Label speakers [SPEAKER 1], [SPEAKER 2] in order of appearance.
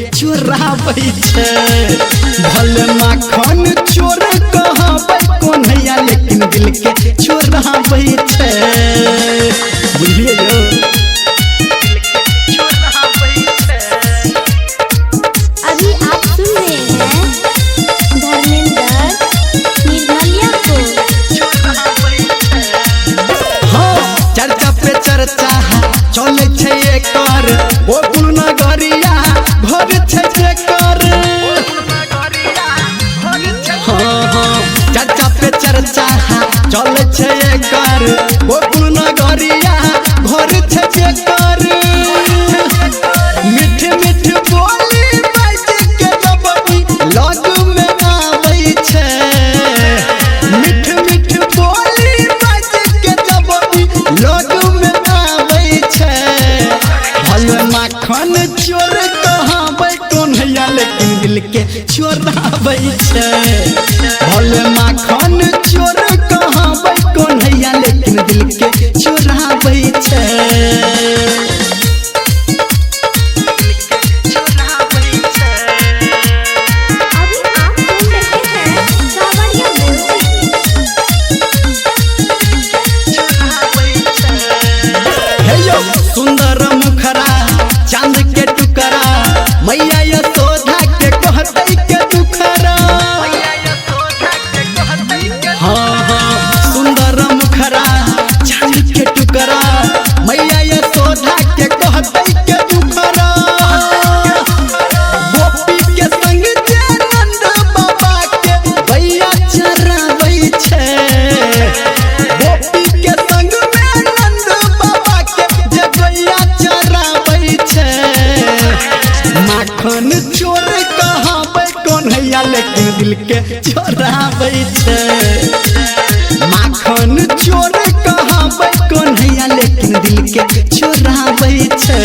[SPEAKER 1] चोराबै छे। भले माखन चोर कहबै कोन्हैया लेकिन दिल के चोराबै छे। बुझलिए यो
[SPEAKER 2] अभी आप सुन रहे हैं धर्मेंद्र निर्मलिया को।
[SPEAKER 1] हाँ चर्चा पे चर्चा चले छे एकर गोकुल नगरिया घर छे जेकर। हाँ हाँ चर्चा पे चर्चा चले छे एकर गोकुल नगरिया घर छे जेकर। मीठ मीठ बोली बाज के जबई लग में आबै छे। मीठ मीठ बोली बाज के जबई लग में आबै छे। भले माखन चोर कहबै कोन्हैया लेकिन दिल के चोराबै छे। भले माखन चोर कहबै कोन्हैया लेकिन दिल के चोराबै छे।
[SPEAKER 2] अभी आप सुन रहे हैं सावरिया
[SPEAKER 1] हे यो सुंदर मुखरा चांद के टुकड़ा मैया यशोदा के कहतै के दुखरा। हाँ हाँ सुंदर मुखरा चांद के टुकड़ा मैया यशोदा के कहतै के दुखरा। गोपी के संग जे नंद बाबा के गैया चराबै छे। गोपी के संग में नंद बाबा के जे गैया चराबै छे। माखन चोर कहबै कोन्हैया लेकिन दिल के चोराबै छे। माखन चोर कहबै कोन्हैया लेकिन दिल के चोराबै छे।